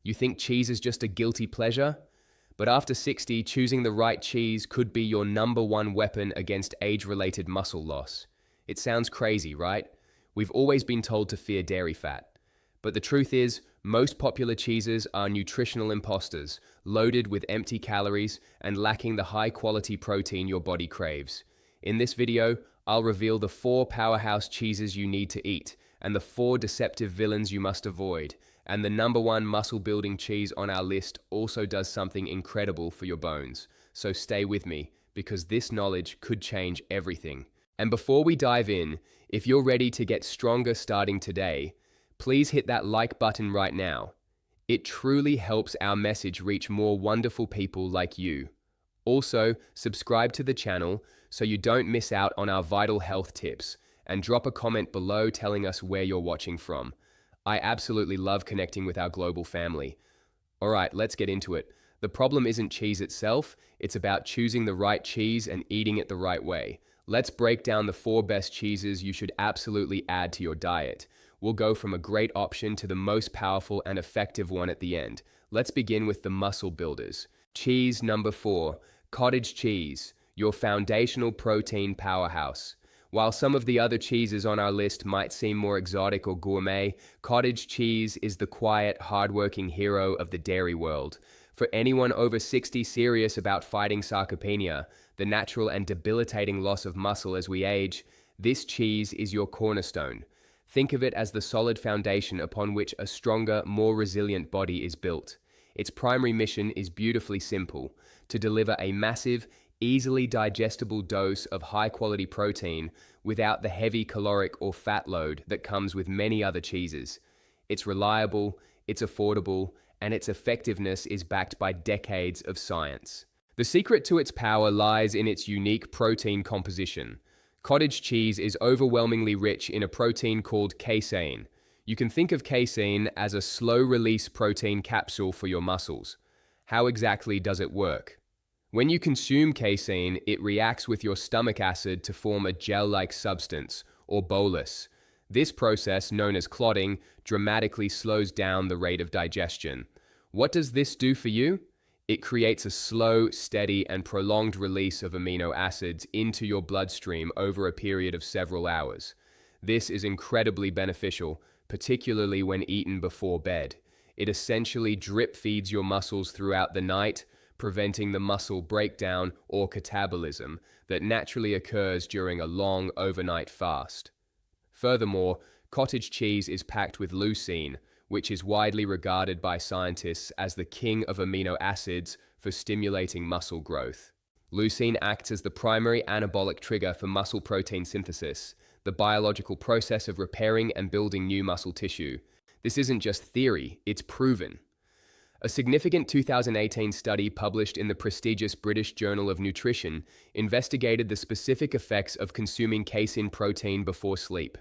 You think cheese is just a guilty pleasure? But after 60, choosing the right cheese could be your number one weapon against age-related muscle loss. It sounds crazy, right? We've always been told to fear dairy fat. But the truth is, most popular cheeses are nutritional imposters, loaded with empty calories and lacking the high-quality protein your body craves. In this video, I'll reveal the 4 powerhouse cheeses you need to eat, and the 4 deceptive villains you must avoid. And the number 1 muscle-building cheese on our list also does something incredible for your bones. So stay with me, because this knowledge could change everything. And before we dive in, if you're ready to get stronger starting today, please hit that like button right now. It truly helps our message reach more wonderful people like you. Also, subscribe to the channel so you don't miss out on our vital health tips, and drop a comment below telling us where you're watching from. I absolutely love connecting with our global family. Alright, let's get into it. The problem isn't cheese itself, it's about choosing the right cheese and eating it the right way. Let's break down the 4 best cheeses you should absolutely add to your diet. We'll go from a great option to the most powerful and effective one at the end. Let's begin with the muscle builders. Cheese number 4, cottage cheese, your foundational protein powerhouse. While some of the other cheeses on our list might seem more exotic or gourmet, cottage cheese is the quiet, hardworking hero of the dairy world. For anyone over 60 serious about fighting sarcopenia, the natural and debilitating loss of muscle as we age, this cheese is your cornerstone. Think of it as the solid foundation upon which a stronger, more resilient body is built. Its primary mission is beautifully simple: to deliver a massive, easily digestible dose of high-quality protein without the heavy caloric or fat load that comes with many other cheeses. It's reliable, it's affordable, and its effectiveness is backed by decades of science. The secret to its power lies in its unique protein composition. Cottage cheese is overwhelmingly rich in a protein called casein. You can think of casein as a slow-release protein capsule for your muscles. How exactly does it work? When you consume casein, it reacts with your stomach acid to form a gel-like substance, or bolus. This process, known as clotting, dramatically slows down the rate of digestion. What does this do for you? It creates a slow, steady, and prolonged release of amino acids into your bloodstream over a period of several hours. This is incredibly beneficial, particularly when eaten before bed. It essentially drip feeds your muscles throughout the night, preventing the muscle breakdown or catabolism that naturally occurs during a long overnight fast. Furthermore, cottage cheese is packed with leucine, which is widely regarded by scientists as the king of amino acids for stimulating muscle growth. Leucine acts as the primary anabolic trigger for muscle protein synthesis, the biological process of repairing and building new muscle tissue. This isn't just theory, it's proven. A significant 2018 study published in the prestigious British Journal of Nutrition investigated the specific effects of consuming casein protein before sleep.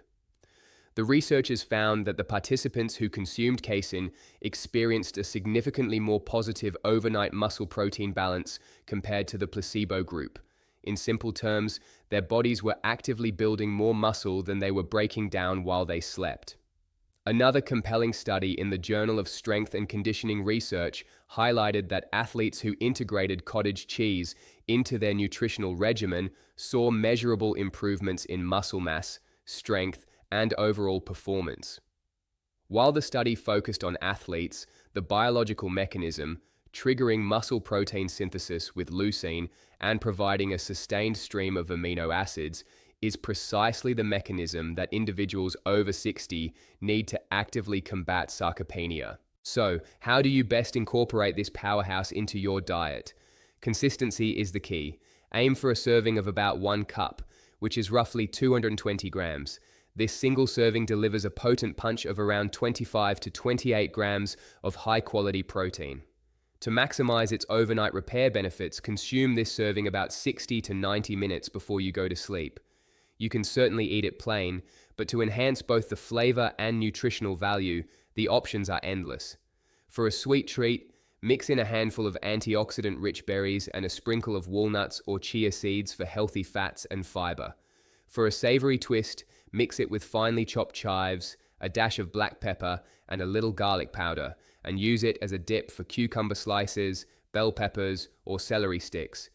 The researchers found that the participants who consumed casein experienced a significantly more positive overnight muscle protein balance compared to the placebo group. In simple terms, their bodies were actively building more muscle than they were breaking down while they slept. Another compelling study in the Journal of Strength and Conditioning Research highlighted that athletes who integrated cottage cheese into their nutritional regimen saw measurable improvements in muscle mass, strength, and overall performance. While the study focused on athletes, the biological mechanism, triggering muscle protein synthesis with leucine and providing a sustained stream of amino acids, is precisely the mechanism that individuals over 60 need to actively combat sarcopenia. So, how do you best incorporate this powerhouse into your diet? Consistency is the key. Aim for a serving of about 1 cup, which is roughly 220 grams. This single serving delivers a potent punch of around 25 to 28 grams of high-quality protein. To maximize its overnight repair benefits, consume this serving about 60 to 90 minutes before you go to sleep. You can certainly eat it plain, but to enhance both the flavor and nutritional value, the options are endless. For a sweet treat, mix in a handful of antioxidant-rich berries and a sprinkle of walnuts or chia seeds for healthy fats and fiber. For a savory twist, mix it with finely chopped chives, a dash of black pepper, and a little garlic powder, and use it as a dip for cucumber slices, bell peppers, or celery sticks.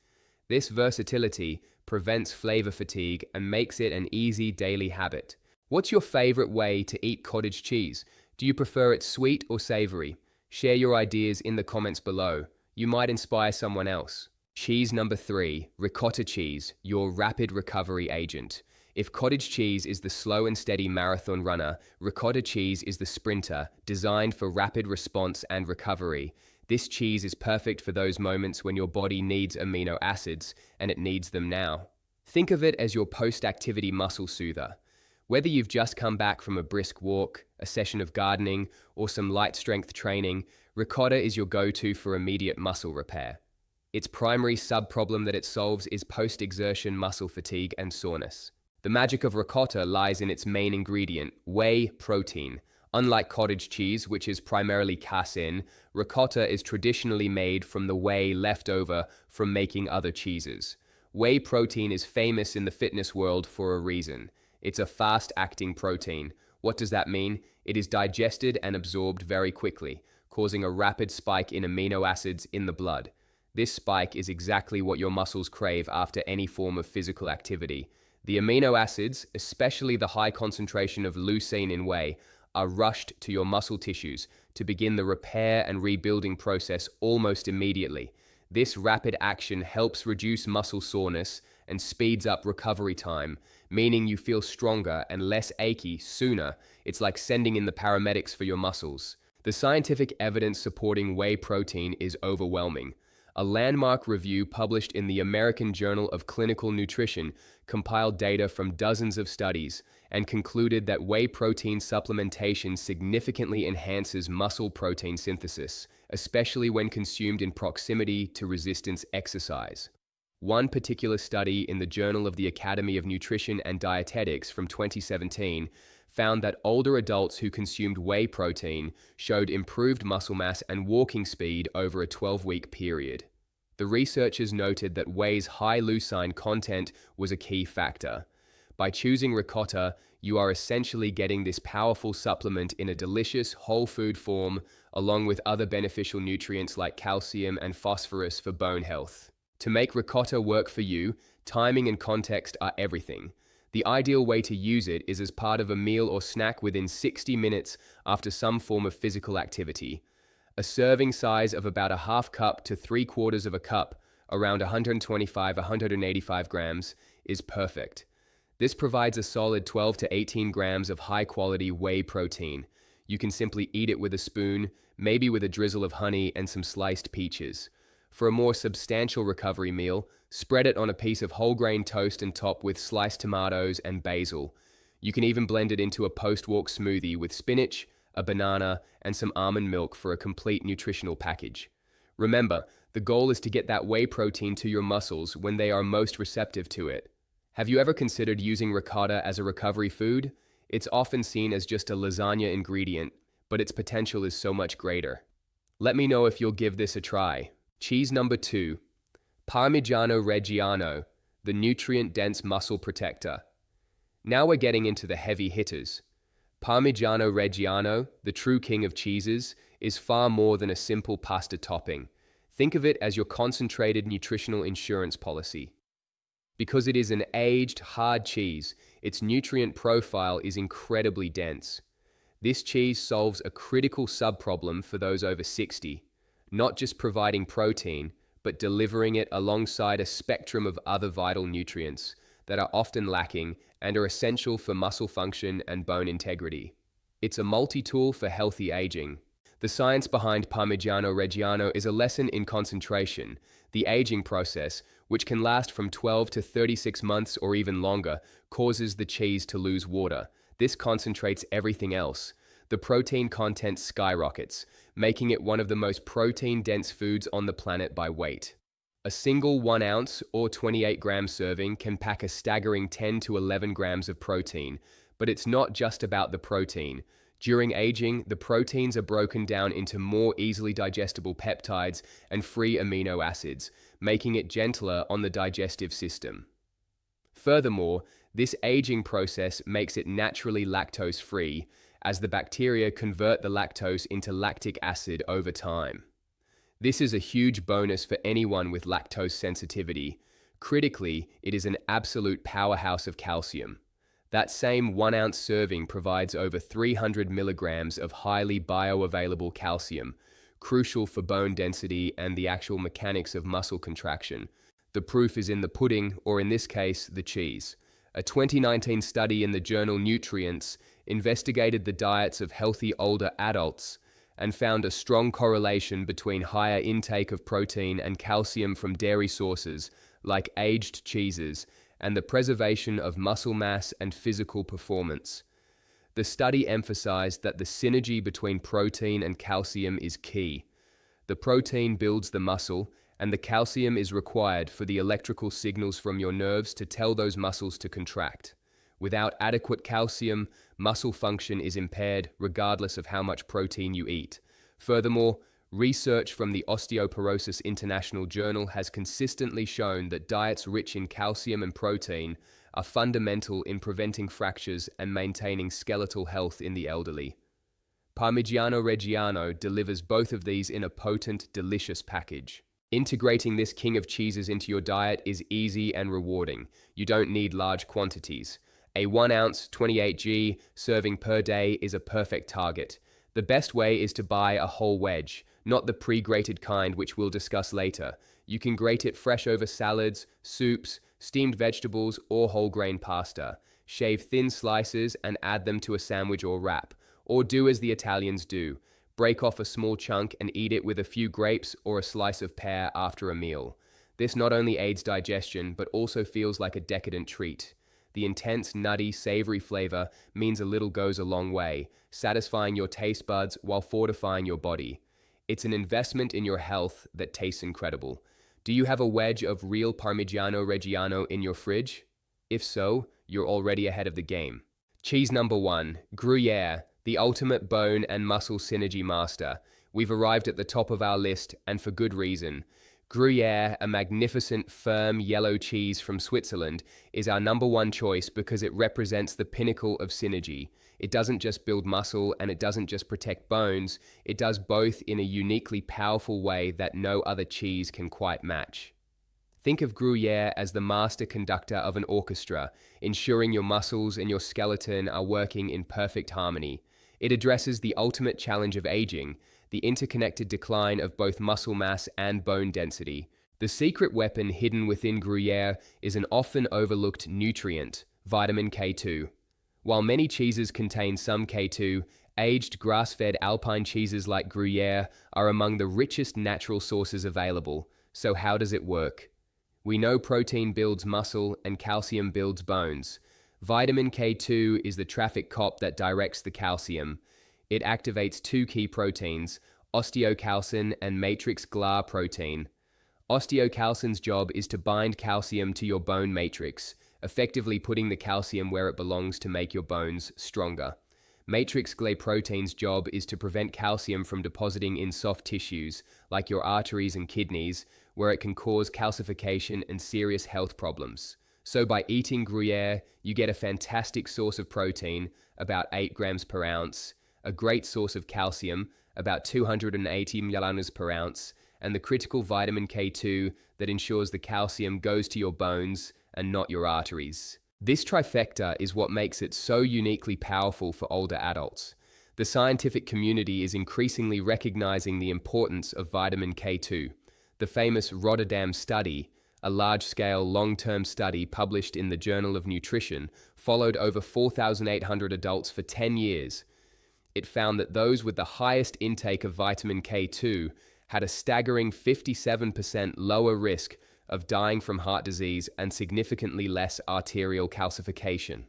This versatility prevents flavor fatigue and makes it an easy daily habit. What's your favorite way to eat cottage cheese? Do you prefer it sweet or savory? Share your ideas in the comments below. You might inspire someone else. Cheese number 3, ricotta cheese, your rapid recovery agent. If cottage cheese is the slow and steady marathon runner, ricotta cheese is the sprinter, designed for rapid response and recovery. This cheese is perfect for those moments when your body needs amino acids, and it needs them now. Think of it as your post-activity muscle soother. Whether you've just come back from a brisk walk, a session of gardening, or some light strength training, ricotta is your go-to for immediate muscle repair. Its primary sub-problem that it solves is post-exertion muscle fatigue and soreness. The magic of ricotta lies in its main ingredient, whey protein. Unlike cottage cheese, which is primarily casein, ricotta is traditionally made from the whey left over from making other cheeses. Whey protein is famous in the fitness world for a reason. It's a fast-acting protein. What does that mean? It is digested and absorbed very quickly, causing a rapid spike in amino acids in the blood. This spike is exactly what your muscles crave after any form of physical activity. The amino acids, especially the high concentration of leucine in whey, are rushed to your muscle tissues to begin the repair and rebuilding process almost immediately. This rapid action helps reduce muscle soreness and speeds up recovery time, meaning you feel stronger and less achy sooner. It's like sending in the paramedics for your muscles. The scientific evidence supporting whey protein is overwhelming. A landmark review published in the American Journal of Clinical Nutrition compiled data from dozens of studies and concluded that whey protein supplementation significantly enhances muscle protein synthesis, especially when consumed in proximity to resistance exercise. One particular study in the Journal of the Academy of Nutrition and Dietetics from 2017 found that older adults who consumed whey protein showed improved muscle mass and walking speed over a 12-week period. The researchers noted that whey's high leucine content was a key factor. By choosing ricotta, you are essentially getting this powerful supplement in a delicious whole food form, along with other beneficial nutrients like calcium and phosphorus for bone health. To make ricotta work for you, timing and context are everything. The ideal way to use it is as part of a meal or snack within 60 minutes after some form of physical activity. A serving size of about a half cup to 3/4 of a cup, around 125–185 grams, is perfect. This provides a solid 12 to 18 grams of high-quality whey protein. You can simply eat it with a spoon, maybe with a drizzle of honey and some sliced peaches. For a more substantial recovery meal, spread it on a piece of whole grain toast and top with sliced tomatoes and basil. You can even blend it into a post-walk smoothie with spinach, a banana, and some almond milk for a complete nutritional package. Remember, the goal is to get that whey protein to your muscles when they are most receptive to it. Have you ever considered using ricotta as a recovery food? It's often seen as just a lasagna ingredient, but its potential is so much greater. Let me know if you'll give this a try. Cheese number 2, Parmigiano-Reggiano, the nutrient-dense muscle protector. Now we're getting into the heavy hitters. Parmigiano-Reggiano, the true king of cheeses, is far more than a simple pasta topping. Think of it as your concentrated nutritional insurance policy. Because it is an aged, hard cheese, its nutrient profile is incredibly dense. This cheese solves a critical sub-problem for those over 60. Not just providing protein, but delivering it alongside a spectrum of other vital nutrients that are often lacking and are essential for muscle function and bone integrity. It's a multi-tool for healthy aging. The science behind Parmigiano-Reggiano is a lesson in concentration. The aging process, which can last from 12 to 36 months or even longer, causes the cheese to lose water. This concentrates everything else. The protein content skyrockets, making it one of the most protein-dense foods on the planet by weight. A single 1 ounce or 28-gram serving can pack a staggering 10 to 11 grams of protein, but it's not just about the protein. During aging, the proteins are broken down into more easily digestible peptides and free amino acids, making it gentler on the digestive system. Furthermore, this aging process makes it naturally lactose-free, as the bacteria convert the lactose into lactic acid over time. This is a huge bonus for anyone with lactose sensitivity. Critically, it is an absolute powerhouse of calcium. That same 1-ounce serving provides over 300 milligrams of highly bioavailable calcium, crucial for bone density and the actual mechanics of muscle contraction. The proof is in the pudding, or in this case, the cheese. A 2019 study in the journal Nutrients investigated the diets of healthy older adults and found a strong correlation between higher intake of protein and calcium from dairy sources, like aged cheeses, and the preservation of muscle mass and physical performance. The study emphasized that the synergy between protein and calcium is key. The protein builds the muscle, and the calcium is required for the electrical signals from your nerves to tell those muscles to contract. Without adequate calcium, muscle function is impaired regardless of how much protein you eat. Furthermore, research from the Osteoporosis International Journal has consistently shown that diets rich in calcium and protein are fundamental in preventing fractures and maintaining skeletal health in the elderly. Parmigiano Reggiano delivers both of these in a potent, delicious package. Integrating this king of cheeses into your diet is easy and rewarding. You don't need large quantities. A 1-ounce, 28g serving per day is a perfect target. The best way is to buy a whole wedge, not the pre-grated kind which we'll discuss later. You can grate it fresh over salads, soups, steamed vegetables, or whole grain pasta. Shave thin slices and add them to a sandwich or wrap. Or do as the Italians do. Break off a small chunk and eat it with a few grapes or a slice of pear after a meal. This not only aids digestion, but also feels like a decadent treat. The intense, nutty, savory flavor means a little goes a long way, satisfying your taste buds while fortifying your body. It's an investment in your health that tastes incredible. Do you have a wedge of real Parmigiano Reggiano in your fridge? If so, you're already ahead of the game. Cheese number 1, Gruyere, the ultimate bone and muscle synergy master. We've arrived at the top of our list, and for good reason. Gruyere, a magnificent, firm, yellow cheese from Switzerland, is our number 1 choice because it represents the pinnacle of synergy. It doesn't just build muscle and it doesn't just protect bones, it does both in a uniquely powerful way that no other cheese can quite match. Think of Gruyere as the master conductor of an orchestra, ensuring your muscles and your skeleton are working in perfect harmony. It addresses the ultimate challenge of aging, the interconnected decline of both muscle mass and bone density. The secret weapon hidden within Gruyere is an often overlooked nutrient, vitamin K2. While many cheeses contain some K2, aged grass-fed alpine cheeses like Gruyere are among the richest natural sources available. So how does it work? We know protein builds muscle and calcium builds bones. Vitamin K2 is the traffic cop that directs the calcium. It activates 2 key proteins, osteocalcin and matrix GLA protein. Osteocalcin's job is to bind calcium to your bone matrix, effectively putting the calcium where it belongs to make your bones stronger. Matrix GLA protein's job is to prevent calcium from depositing in soft tissues, like your arteries and kidneys, where it can cause calcification and serious health problems. So by eating Gruyere, you get a fantastic source of protein, about 8 grams per ounce, a great source of calcium, about 280 milliliters per ounce, and the critical vitamin K2 that ensures the calcium goes to your bones and not your arteries. This trifecta is what makes it so uniquely powerful for older adults. The scientific community is increasingly recognizing the importance of vitamin K2. The famous Rotterdam study, a large-scale, long-term study published in the Journal of Nutrition, followed over 4,800 adults for 10 years. It found that those with the highest intake of vitamin K2 had a staggering 57% lower risk of dying from heart disease and significantly less arterial calcification.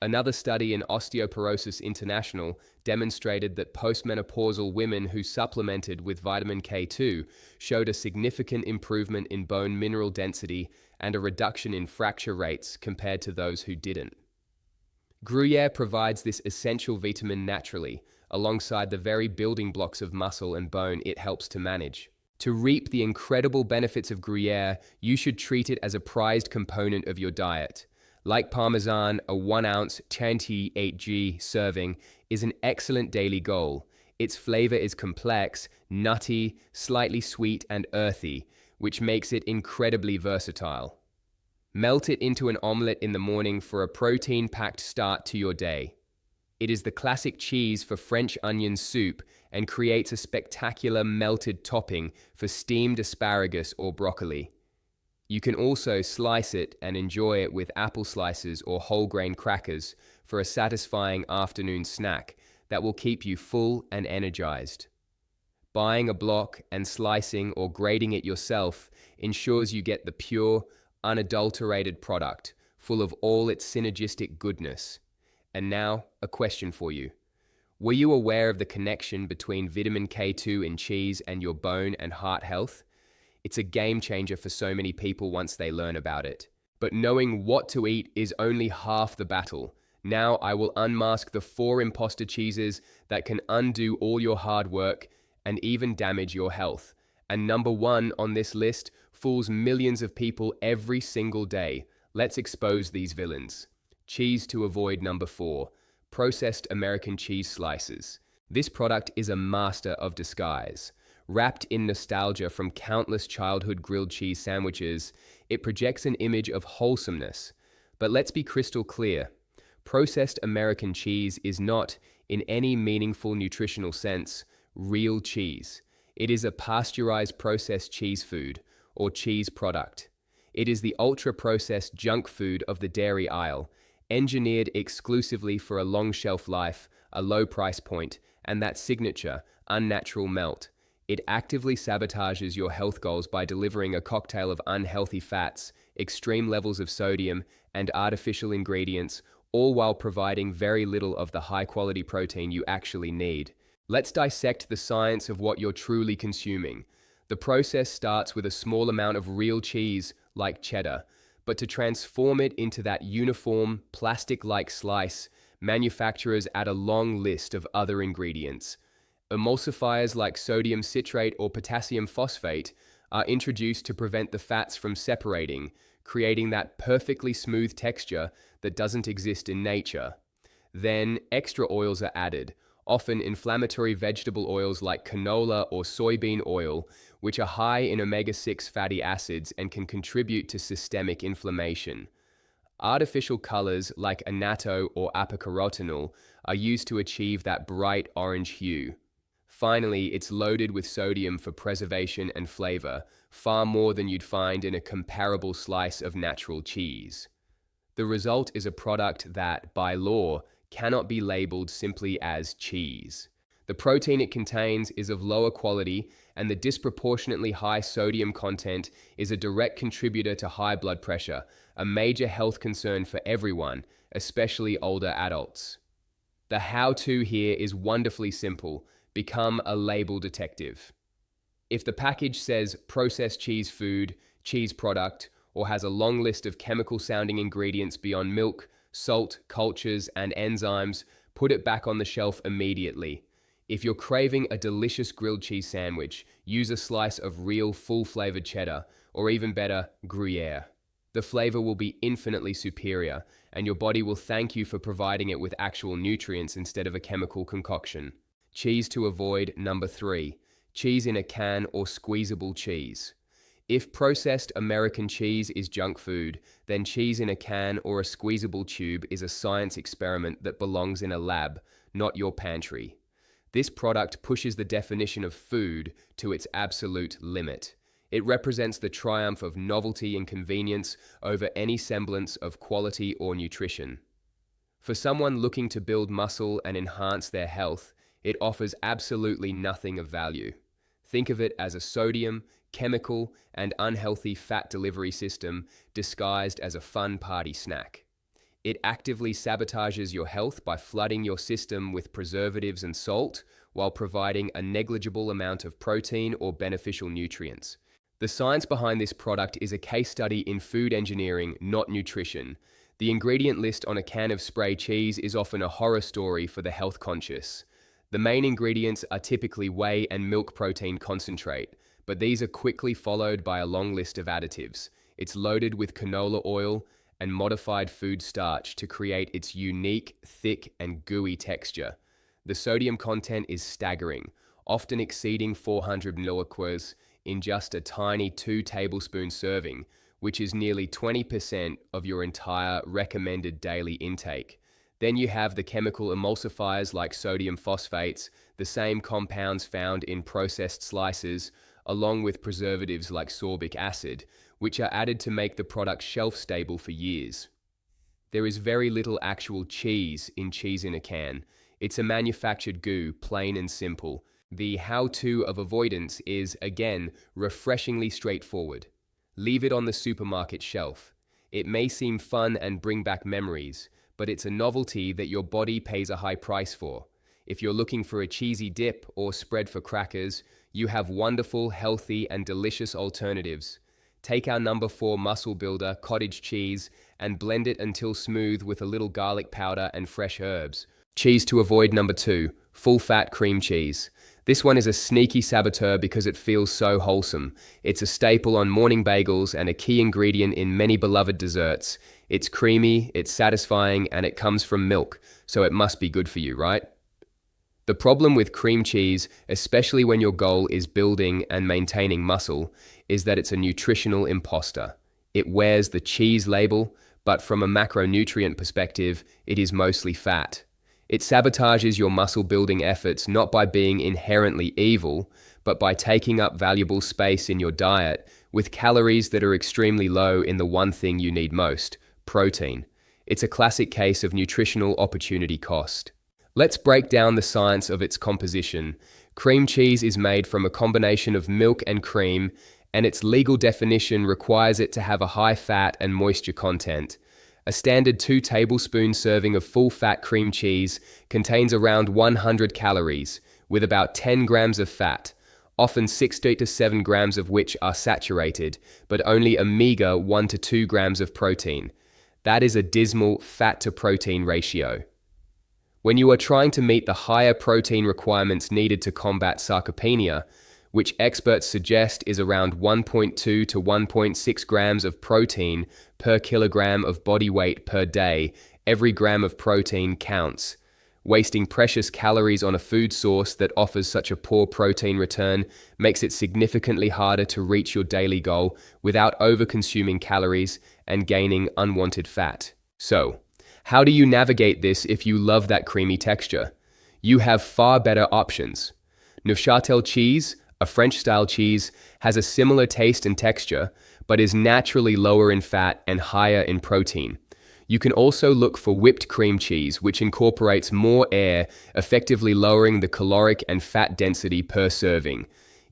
Another study in Osteoporosis International demonstrated that postmenopausal women who supplemented with vitamin K2 showed a significant improvement in bone mineral density and a reduction in fracture rates compared to those who didn't. Gruyere provides this essential vitamin naturally, alongside the very building blocks of muscle and bone it helps to manage. To reap the incredible benefits of Gruyere, you should treat it as a prized component of your diet. Like Parmesan, a 1 ounce 28g serving is an excellent daily goal. Its flavor is complex, nutty, slightly sweet, and earthy, which makes it incredibly versatile. Melt it into an omelette in the morning for a protein-packed start to your day. It is the classic cheese for French onion soup and creates a spectacular melted topping for steamed asparagus or broccoli. You can also slice it and enjoy it with apple slices or whole grain crackers for a satisfying afternoon snack that will keep you full and energized. Buying a block and slicing or grating it yourself ensures you get the pure, unadulterated product, full of all its synergistic goodness. And now, a question for you. Were you aware of the connection between vitamin K2 in cheese and your bone and heart health? It's a game changer for so many people once they learn about it. But knowing what to eat is only half the battle. Now I will unmask the 4 imposter cheeses that can undo all your hard work and even damage your health. And number 1 on this list fools millions of people every single day. Let's expose these villains. Cheese to avoid. Number 4, processed American cheese slices. This product is a master of disguise. Wrapped in nostalgia from countless childhood grilled cheese sandwiches, it projects an image of wholesomeness. But let's be crystal clear. Processed American cheese is not, in any meaningful nutritional sense, real cheese. It is a pasteurized processed cheese food, or cheese product. It is the ultra-processed junk food of the dairy aisle, engineered exclusively for a long shelf life, a low price point, and that signature, unnatural melt. It actively sabotages your health goals by delivering a cocktail of unhealthy fats, extreme levels of sodium, and artificial ingredients, all while providing very little of the high-quality protein you actually need. Let's dissect the science of what you're truly consuming. The process starts with a small amount of real cheese, like cheddar, but to transform it into that uniform, plastic-like slice, manufacturers add a long list of other ingredients. Emulsifiers like sodium citrate or potassium phosphate are introduced to prevent the fats from separating, creating that perfectly smooth texture that doesn't exist in nature. Then, extra oils are added, often inflammatory vegetable oils like canola or soybean oil, which are high in omega-6 fatty acids and can contribute to systemic inflammation. Artificial colors like annatto or apocarotinol are used to achieve that bright orange hue. Finally, it's loaded with sodium for preservation and flavor, far more than you'd find in a comparable slice of natural cheese. The result is a product that, by law, cannot be labeled simply as cheese. The protein it contains is of lower quality, and the disproportionately high sodium content is a direct contributor to high blood pressure, a major health concern for everyone, especially older adults. The how-to here is wonderfully simple. Become a label detective. If the package says processed cheese food, cheese product, or has a long list of chemical-sounding ingredients beyond milk, salt, cultures, and enzymes, put it back on the shelf immediately. If you're craving a delicious grilled cheese sandwich, use a slice of real full-flavored cheddar, or even better, Gruyere. The flavor will be infinitely superior, and your body will thank you for providing it with actual nutrients instead of a chemical concoction. Cheese to avoid. Number 3, cheese in a can or squeezable cheese. If processed American cheese is junk food, then cheese in a can or a squeezable tube is a science experiment that belongs in a lab, not your pantry. This product pushes the definition of food to its absolute limit. It represents the triumph of novelty and convenience over any semblance of quality or nutrition. For someone looking to build muscle and enhance their health, it offers absolutely nothing of value. Think of it as a sodium, chemical, and unhealthy fat delivery system disguised as a fun party snack. It actively sabotages your health by flooding your system with preservatives and salt, while providing a negligible amount of protein or beneficial nutrients. The science behind this product is a case study in food engineering, not nutrition. The ingredient list on a can of spray cheese is often a horror story for the health conscious. The main ingredients are typically whey and milk protein concentrate, but these are quickly followed by a long list of additives. It's loaded with canola oil, and modified food starch to create its unique, thick, and gooey texture. The sodium content is staggering, often exceeding 400 milliquars in just a tiny 2-tablespoon serving, which is nearly 20% of your entire recommended daily intake. Then you have the chemical emulsifiers like sodium phosphates, the same compounds found in processed slices, along with preservatives like sorbic acid, which are added to make the product shelf-stable for years. There is very little actual cheese in a can. It's a manufactured goo, plain and simple. The how-to of avoidance is, again, refreshingly straightforward. Leave it on the supermarket shelf. It may seem fun and bring back memories, but it's a novelty that your body pays a high price for. If you're looking for a cheesy dip or spread for crackers, you have wonderful, healthy, and delicious alternatives. Take our number 4 muscle builder, cottage cheese, and blend it until smooth with a little garlic powder and fresh herbs. Cheese to avoid number 2, full-fat cream cheese. This one is a sneaky saboteur because it feels so wholesome. It's a staple on morning bagels and a key ingredient in many beloved desserts. It's creamy, it's satisfying, and it comes from milk, so it must be good for you, right? The problem with cream cheese, especially when your goal is building and maintaining muscle, is that it's a nutritional imposter. It wears the cheese label, but from a macronutrient perspective, it is mostly fat. It sabotages your muscle-building efforts not by being inherently evil, but by taking up valuable space in your diet with calories that are extremely low in the one thing you need most, protein. It's a classic case of nutritional opportunity cost. Let's break down the science of its composition. Cream cheese is made from a combination of milk and cream, and its legal definition requires it to have a high fat and moisture content. A standard 2-tablespoon serving of full-fat cream cheese contains around 100 calories, with about 10 grams of fat, often 60 to 7 grams of which are saturated, but only a meager 1 to 2 grams of protein. That is a dismal fat-to-protein ratio. When you are trying to meet the higher protein requirements needed to combat sarcopenia, which experts suggest is around 1.2 to 1.6 grams of protein per kilogram of body weight per day, every gram of protein counts. Wasting precious calories on a food source that offers such a poor protein return makes it significantly harder to reach your daily goal without over-consuming calories and gaining unwanted fat. So, how do you navigate this if you love that creamy texture? You have far better options. Neuchâtel cheese, a French-style cheese, has a similar taste and texture, but is naturally lower in fat and higher in protein. You can also look for whipped cream cheese, which incorporates more air, effectively lowering the caloric and fat density per serving.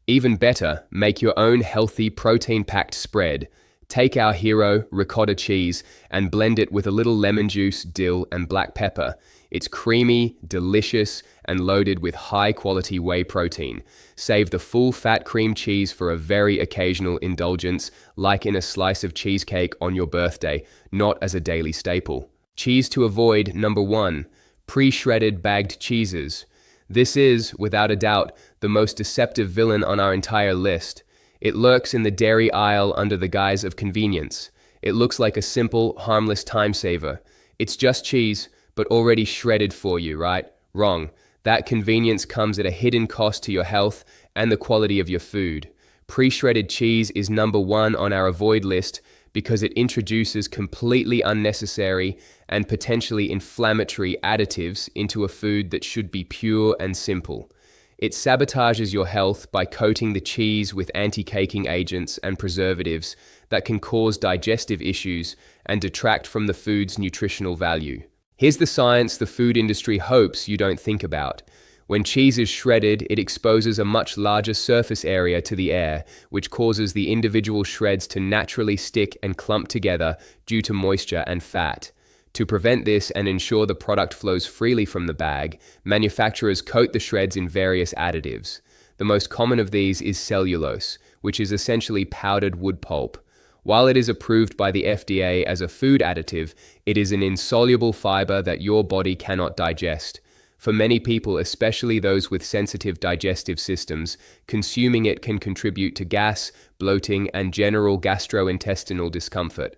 Even better, make your own healthy, protein-packed spread. Take our hero, ricotta cheese, and blend it with a little lemon juice, dill, and black pepper. It's creamy, delicious, and loaded with high-quality whey protein. Save the full-fat cream cheese for a very occasional indulgence, like in a slice of cheesecake on your birthday, not as a daily staple. Cheese to avoid number 1, pre-shredded bagged cheeses. This is, without a doubt, the most deceptive villain on our entire list. It lurks in the dairy aisle under the guise of convenience. It looks like a simple, harmless time saver. It's just cheese, but already shredded for you, right? Wrong. That convenience comes at a hidden cost to your health and the quality of your food. Pre-shredded cheese is number 1 on our avoid list because it introduces completely unnecessary and potentially inflammatory additives into a food that should be pure and simple. It sabotages your health by coating the cheese with anti-caking agents and preservatives that can cause digestive issues and detract from the food's nutritional value. Here's the science the food industry hopes you don't think about. When cheese is shredded, it exposes a much larger surface area to the air, which causes the individual shreds to naturally stick and clump together due to moisture and fat. To prevent this and ensure the product flows freely from the bag, manufacturers coat the shreds in various additives. The most common of these is cellulose, which is essentially powdered wood pulp. While it is approved by the FDA as a food additive, it is an insoluble fiber that your body cannot digest. For many people, especially those with sensitive digestive systems, consuming it can contribute to gas, bloating, and general gastrointestinal discomfort.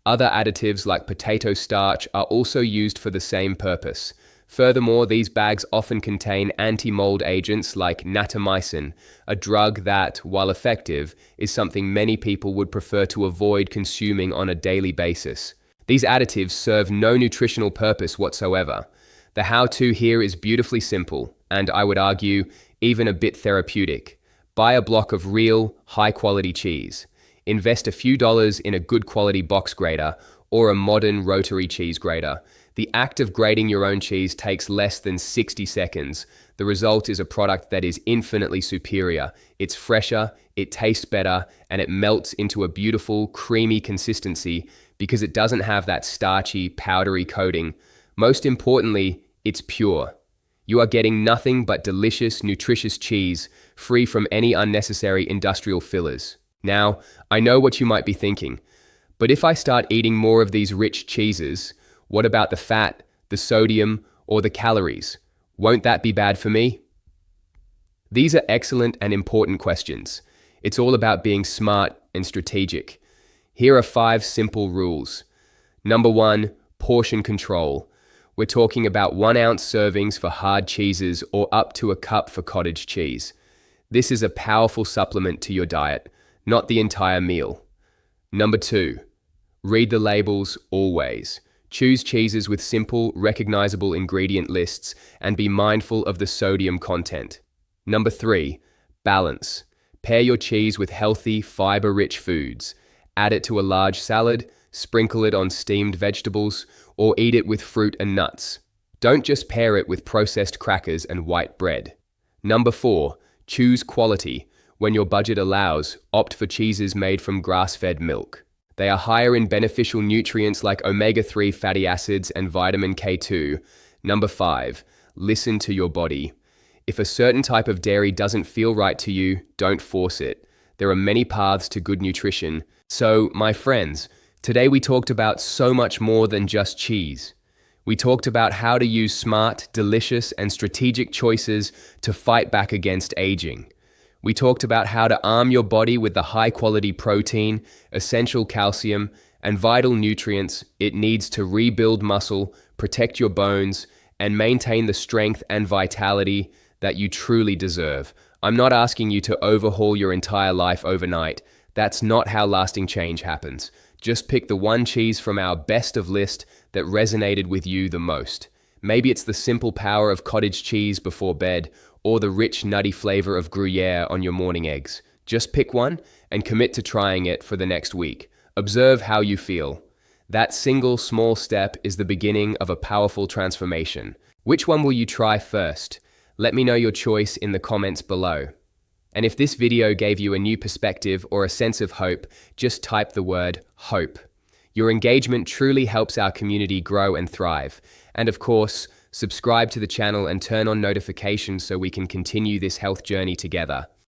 Other additives like potato starch are also used for the same purpose. Furthermore, these bags often contain anti-mold agents like natamycin, a drug that, while effective, is something many people would prefer to avoid consuming on a daily basis. These additives serve no nutritional purpose whatsoever. The how-to here is beautifully simple, and I would argue, even a bit therapeutic. Buy a block of real, high-quality cheese. Invest a few dollars in a good quality box grater or a modern rotary cheese grater. The act of grating your own cheese takes less than 60 seconds. The result is a product that is infinitely superior. It's fresher, it tastes better, and it melts into a beautiful, creamy consistency because it doesn't have that starchy, powdery coating. Most importantly, it's pure. You are getting nothing but delicious, nutritious cheese, free from any unnecessary industrial fillers. Now, I know what you might be thinking, but if I start eating more of these rich cheeses, what about the fat, the sodium, or the calories? Won't that be bad for me? These are excellent and important questions. It's all about being smart and strategic. Here are 5 simple rules. Number 1, portion control. We're talking about 1 ounce servings for hard cheeses or up to a cup for cottage cheese. This is a powerful supplement to your diet, not the entire meal. Number 2, read the labels always. Choose cheeses with simple, recognizable ingredient lists and be mindful of the sodium content. Number 3, balance. Pair your cheese with healthy, fiber-rich foods. Add it to a large salad, sprinkle it on steamed vegetables, or eat it with fruit and nuts. Don't just pair it with processed crackers and white bread. Number 4, choose quality. When your budget allows, opt for cheeses made from grass-fed milk. They are higher in beneficial nutrients like omega-3 fatty acids and vitamin K2. Number 5, listen to your body. If a certain type of dairy doesn't feel right to you, don't force it. There are many paths to good nutrition. So, my friends, today we talked about so much more than just cheese. We talked about how to use smart, delicious, and strategic choices to fight back against aging. We talked about how to arm your body with the high-quality protein, essential calcium, and vital nutrients it needs to rebuild muscle, protect your bones, and maintain the strength and vitality that you truly deserve. I'm not asking you to overhaul your entire life overnight. That's not how lasting change happens. Just pick the 1 cheese from our best of list that resonated with you the most. Maybe it's the simple power of cottage cheese before bed, or the rich, nutty flavor of Gruyere on your morning eggs. Just pick one and commit to trying it for the next week. Observe how you feel. That single small step is the beginning of a powerful transformation. Which one will you try first? Let me know your choice in the comments below. And if this video gave you a new perspective or a sense of hope, just type the word HOPE. Your engagement truly helps our community grow and thrive. And of course, subscribe to the channel and turn on notifications so we can continue this health journey together.